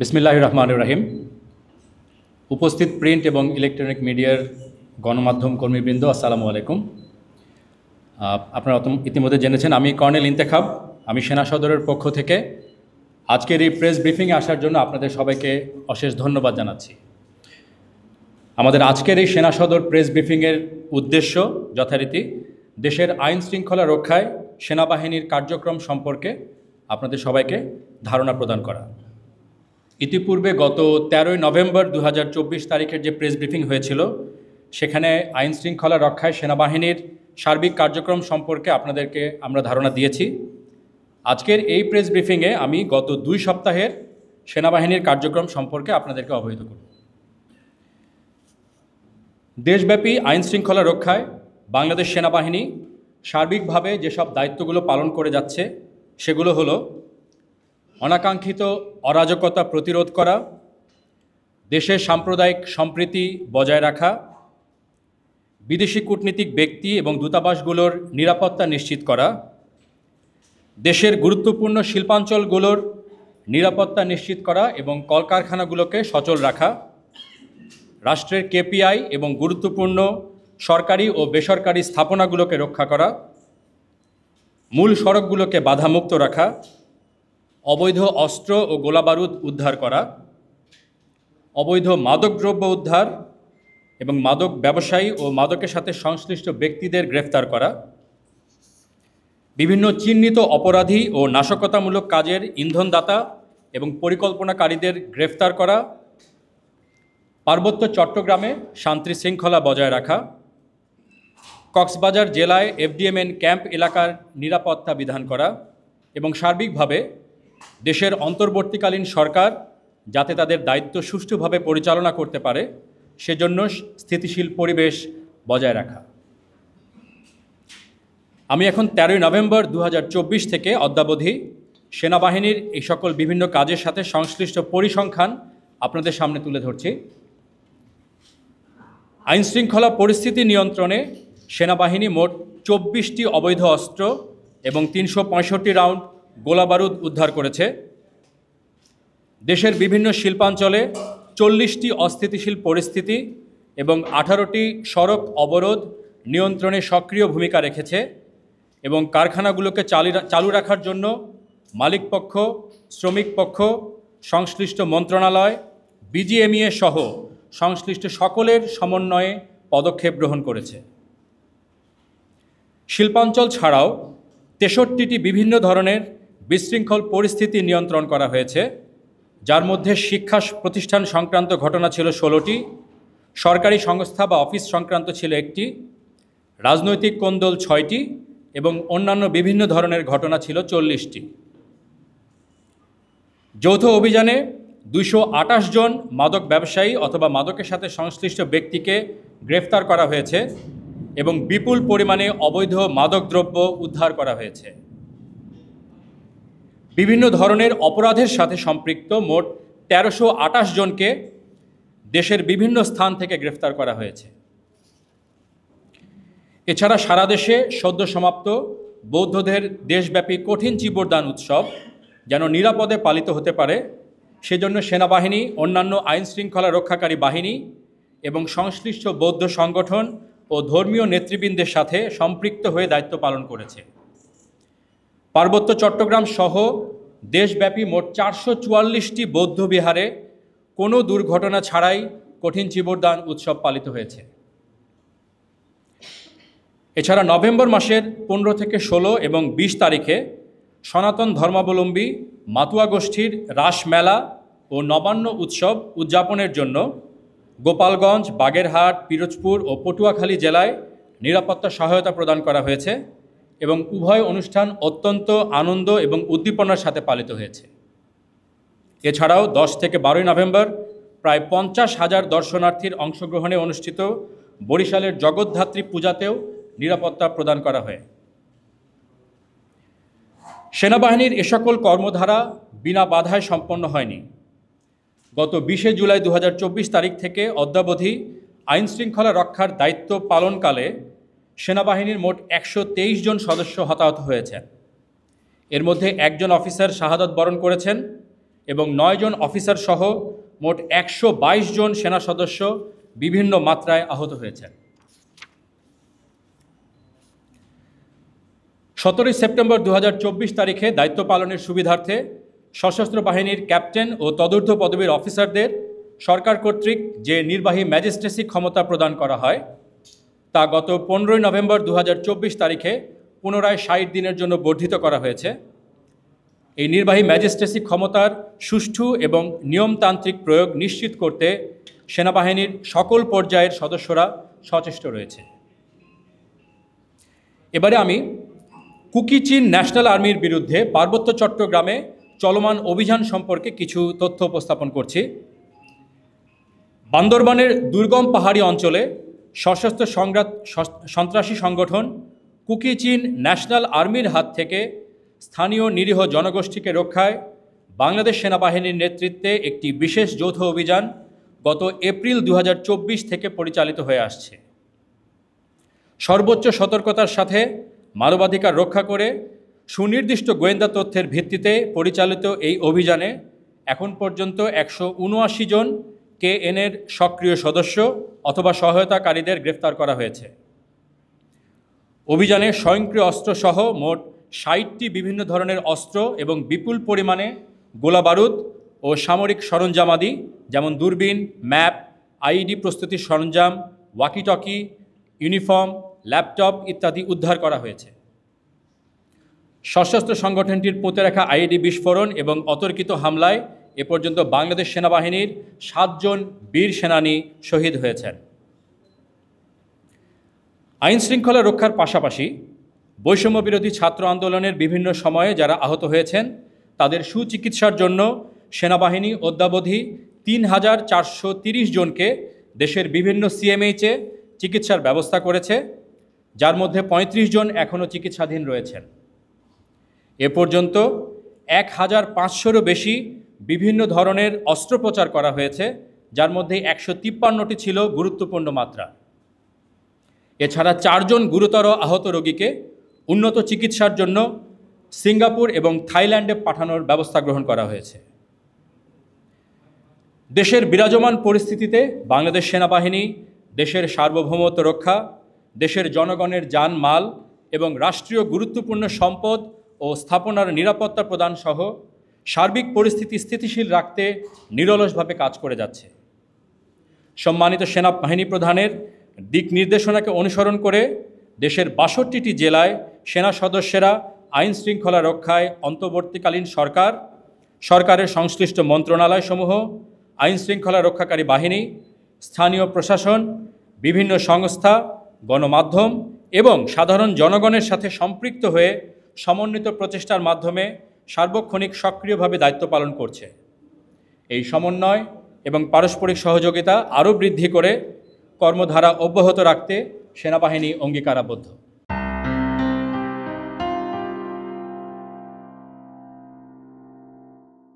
বিসমিল্লাহির রহমানির রহিম। উপস্থিত প্রিন্ট এবং ইলেকট্রনিক মিডিয়ার গণমাধ্যম কর্মীবৃন্দ, আসসালামু আলাইকুম। আপনারা ইতিমধ্যে জেনেছেন আমি কর্নেল ইন্তেখাব। আমি সেনা সদরের পক্ষ থেকে আজকের এই প্রেস ব্রিফিংয়ে আসার জন্য আপনাদের সবাইকে অশেষ ধন্যবাদ জানাচ্ছি। আমাদের আজকের এই সেনা সদর প্রেস ব্রিফিংয়ের উদ্দেশ্য যথারীতি দেশের আইন শৃঙ্খলা রক্ষায় সেনাবাহিনীর কার্যক্রম সম্পর্কে আপনাদের সবাইকে ধারণা প্রদান করা। ইতিপূর্বে গত 13ই নভেম্বর 2024 তারিখের যে প্রেস ব্রিফিং হয়েছিল, সেখানে আইন শৃঙ্খলা রক্ষায় সেনাবাহিনীর সার্বিক কার্যক্রম সম্পর্কে আপনাদেরকে আমরা ধারণা দিয়েছি। আজকের এই প্রেস ব্রিফিংয়ে আমি গত 2 সপ্তাহের সেনাবাহিনীর কার্যক্রম সম্পর্কে আপনাদেরকে অবহিত করব। দেশব্যাপী আইন শৃঙ্খলা রক্ষায় বাংলাদেশ সেনাবাহিনী সার্বিকভাবে যেসব দায়িত্বগুলো পালন করে যাচ্ছে সেগুলো হলো: অনাকাঙ্ক্ষিত অরাজকতা প্রতিরোধ করা, দেশের সাম্প্রদায়িক সম্প্রীতি বজায় রাখা, বিদেশি কূটনীতিক ব্যক্তি এবং দূতাবাসগুলোর নিরাপত্তা নিশ্চিত করা, দেশের গুরুত্বপূর্ণ শিল্পাঞ্চলগুলোর নিরাপত্তা নিশ্চিত করা এবং কলকারখানাগুলোকে সচল রাখা, রাষ্ট্রের কেপিআই এবং গুরুত্বপূর্ণ সরকারি ও বেসরকারি স্থাপনাগুলোকে রক্ষা করা, মূল সড়কগুলোকে বাধামুক্ত রাখা, অবৈধ অস্ত্র ও গোলাবারুদ উদ্ধার করা, অবৈধ মাদকদ্রব্য উদ্ধার এবং মাদক ব্যবসায়ী ও মাদকের সাথে সংশ্লিষ্ট ব্যক্তিদের গ্রেফতার করা, বিভিন্ন চিহ্নিত অপরাধী ও নাশকতামূলক কাজের ইন্ধনদাতা এবং পরিকল্পনাকারীদের গ্রেফতার করা, পার্বত্য চট্টগ্রামে শান্তি শৃঙ্খলা বজায় রাখা, কক্সবাজার জেলায় এফডিএমএন ক্যাম্প এলাকার নিরাপত্তা বিধান করা এবং সার্বিকভাবে দেশের অন্তর্বর্তীকালীন সরকার যাতে তাদের দায়িত্ব সুষ্ঠুভাবে পরিচালনা করতে পারে সেজন্য স্থিতিশীল পরিবেশ বজায় রাখা। আমি এখন 13ই নভেম্বর 2024 থেকে অদ্যাবধি সেনাবাহিনীর এই সকল বিভিন্ন কাজের সাথে সংশ্লিষ্ট পরিসংখ্যান আপনাদের সামনে তুলে ধরছি। আইনশৃঙ্খলা পরিস্থিতি নিয়ন্ত্রণে সেনাবাহিনী মোট 24টি অবৈধ অস্ত্র এবং 365 রাউন্ড গোলাবারুদ উদ্ধার করেছে। দেশের বিভিন্ন শিল্পাঞ্চলে 40টি অস্থিতিশীল পরিস্থিতি এবং 18টি সড়ক অবরোধ নিয়ন্ত্রণে সক্রিয় ভূমিকা রেখেছে এবং কারখানাগুলোকে চালু রাখার জন্য মালিকপক্ষ, শ্রমিক পক্ষ, সংশ্লিষ্ট মন্ত্রণালয়, বিজিএমইএ সহ সংশ্লিষ্ট সকলের সমন্বয়ে পদক্ষেপ গ্রহণ করেছে। শিল্পাঞ্চল ছাড়াও 63টি বিভিন্ন ধরনের বিশৃঙ্খল পরিস্থিতি নিয়ন্ত্রণ করা হয়েছে, যার মধ্যে শিক্ষা প্রতিষ্ঠান সংক্রান্ত ঘটনা ছিল 16টি, সরকারি সংস্থা বা অফিস সংক্রান্ত ছিল 1টি, রাজনৈতিক কোন্দল 6টি এবং অন্যান্য বিভিন্ন ধরনের ঘটনা ছিল 40টি। যৌথ অভিযানে 228 জন মাদক ব্যবসায়ী অথবা মাদকের সাথে সংশ্লিষ্ট ব্যক্তিকে গ্রেফতার করা হয়েছে এবং বিপুল পরিমাণে অবৈধ মাদকদ্রব্য উদ্ধার করা হয়েছে। বিভিন্ন ধরনের অপরাধের সাথে সম্পৃক্ত মোট 1328 জনকে দেশের বিভিন্ন স্থান থেকে গ্রেফতার করা হয়েছে। এছাড়া সারা দেশে সদ্য সমাপ্ত বৌদ্ধদের দেশব্যাপী কঠিন চিবরদান উৎসব যেন নিরাপদে পালিত হতে পারে সেজন্য সেনাবাহিনী, অন্যান্য আইন শৃঙ্খলা রক্ষাকারী বাহিনী এবং সংশ্লিষ্ট বৌদ্ধ সংগঠন ও ধর্মীয় নেতৃবৃন্দের সাথে সম্পৃক্ত হয়ে দায়িত্ব পালন করেছে। পার্বত্য চট্টগ্রাম সহ দেশব্যাপী মোট 444টি বৌদ্ধ বিহারে কোনো দুর্ঘটনা ছাড়াই কঠিন চিবরদান উৎসব পালিত হয়েছে। এছাড়া নভেম্বর মাসের 15 থেকে 16 এবং 20 তারিখে সনাতন ধর্মাবলম্বী মাতুয়া গোষ্ঠীর রাস মেলা ও নবান্ন উৎসব উদযাপনের জন্য গোপালগঞ্জ, বাগেরহাট, পিরোজপুর ও পটুয়াখালী জেলায় নিরাপত্তা সহায়তা প্রদান করা হয়েছে এবং উভয় অনুষ্ঠান অত্যন্ত আনন্দ এবং উদ্দীপনার সাথে পালিত হয়েছে। এছাড়াও 10 থেকে 12 নভেম্বর প্রায় 50,000 দর্শনার্থীর অংশগ্রহণে অনুষ্ঠিত বরিশালের জগদ্ধাত্রী পূজাতেও নিরাপত্তা প্রদান করা হয়। সেনাবাহিনীর এ সকল কর্মধারা বিনা বাধায় সম্পন্ন হয়নি। গত 20 জুলাই 2024 তারিখ থেকে অদ্যাবধি আইন শৃঙ্খলা রক্ষার দায়িত্ব পালনকালে সেনাবাহিনীর মোট 123 জন সদস্য হতাহত হয়েছেন। এর মধ্যে 1 জন অফিসার শাহাদাত বরণ করেছেন এবং 9 জন অফিসার সহ মোট 122 জন সেনা সদস্য বিভিন্ন মাত্রায় আহত হয়েছেন। 17 সেপ্টেম্বর 2024 তারিখে দায়িত্ব পালনের সুবিধার্থে সশস্ত্র বাহিনীর ক্যাপ্টেন ও তদূর্ধ্ব পদবীর অফিসারদের সরকার কর্তৃক যে নির্বাহী ম্যাজিস্ট্রেসি ক্ষমতা প্রদান করা হয় তা গত 15 নভেম্বর 2024 তারিখে পুনরায় 60 দিনের জন্য বর্ধিত করা হয়েছে। এই নির্বাহী ম্যাজিস্ট্রেসি ক্ষমতার সুষ্ঠু এবং নিয়মতান্ত্রিক প্রয়োগ নিশ্চিত করতে সেনাবাহিনীর সকল পর্যায়ের সদস্যরা সচেষ্ট রয়েছে। এবারে আমি কুকি চিন ন্যাশনাল আর্মির বিরুদ্ধে পার্বত্য চট্টগ্রামে চলমান অভিযান সম্পর্কে কিছু তথ্য উপস্থাপন করছি। বান্দরবানের দুর্গম পাহাড়ি অঞ্চলে সশস্ত্র সন্ত্রাসী সংগঠন কুকি চিন ন্যাশনাল আর্মির হাত থেকে স্থানীয় নিরীহ জনগোষ্ঠীকে রক্ষায় বাংলাদেশ সেনাবাহিনীর নেতৃত্বে একটি বিশেষ যৌথ অভিযান গত এপ্রিল 2024 থেকে পরিচালিত হয়ে আসছে। সর্বোচ্চ সতর্কতার সাথে মানবাধিকার রক্ষা করে সুনির্দিষ্ট গোয়েন্দা তথ্যের ভিত্তিতে পরিচালিত এই অভিযানে এখন পর্যন্ত 179 জন কেএনএর সক্রিয় সদস্য অথবা সহায়তাকারীদের গ্রেফতার করা হয়েছে। অভিযানে স্বয়ংক্রিয় অস্ত্রসহ মোট 60টি বিভিন্ন ধরনের অস্ত্র এবং বিপুল পরিমাণে গোলাবারুদ ও সামরিক সরঞ্জামাদি যেমন দূরবীন, ম্যাপ, আইইডি প্রস্তুতির সরঞ্জাম, ওয়াকিটকি, ইউনিফর্ম, ল্যাপটপ ইত্যাদি উদ্ধার করা হয়েছে। সশস্ত্র সংগঠনটির পুঁতে রাখা আইইডি বিস্ফোরণ এবং অতর্কিত হামলায় এ পর্যন্ত বাংলাদেশ সেনাবাহিনীর 7 জন বীর সেনানী শহীদ হয়েছেন। আইন শৃঙ্খলা রক্ষার পাশাপাশি বৈষম্য বিরোধী ছাত্র আন্দোলনের বিভিন্ন সময়ে যারা আহত হয়েছেন তাদের সুচিকিৎসার জন্য সেনাবাহিনী অদ্যাবধি 3430 জনকে দেশের বিভিন্ন সিএমএইচে চিকিৎসার ব্যবস্থা করেছে, যার মধ্যে 35 জন এখনও চিকিৎসাধীন রয়েছেন। এ পর্যন্ত 1500-রও বেশি বিভিন্ন ধরনের অস্ত্রোপচার করা হয়েছে, যার মধ্যে 153টি ছিল গুরুত্বপূর্ণ মাত্রা। এছাড়া 4 জন গুরুতর আহত রোগীকে উন্নত চিকিৎসার জন্য সিঙ্গাপুর এবং থাইল্যান্ডে পাঠানোর ব্যবস্থা গ্রহণ করা হয়েছে। দেশের বিরাজমান পরিস্থিতিতে বাংলাদেশ সেনাবাহিনী দেশের সার্বভৌমত্ব রক্ষা, দেশের জনগণের জান মাল এবং রাষ্ট্রীয় গুরুত্বপূর্ণ সম্পদ ও স্থাপনার নিরাপত্তা প্রদান সহ সার্বিক পরিস্থিতি স্থিতিশীল রাখতে নিরলসভাবে কাজ করে যাচ্ছে। সম্মানিত সেনাবাহিনী প্রধানের দিক নির্দেশনাকে অনুসরণ করে দেশের 62টি জেলায় সেনা সদস্যরা আইন শৃঙ্খলা রক্ষায় অন্তর্বর্তীকালীন সরকারের সংশ্লিষ্ট মন্ত্রণালয়সমূহ, আইন শৃঙ্খলা রক্ষাকারী বাহিনী, স্থানীয় প্রশাসন, বিভিন্ন সংস্থা, গণমাধ্যম এবং সাধারণ জনগণের সাথে সম্পৃক্ত হয়ে সমন্বিত প্রচেষ্টার মাধ্যমে সার্বক্ষণিক সক্রিয়ভাবে দায়িত্ব পালন করছে। এই সমন্বয় এবং পারস্পরিক সহযোগিতা আরও বৃদ্ধি করে কর্মধারা অব্যাহত রাখতে সেনাবাহিনী অঙ্গীকারাবদ্ধ।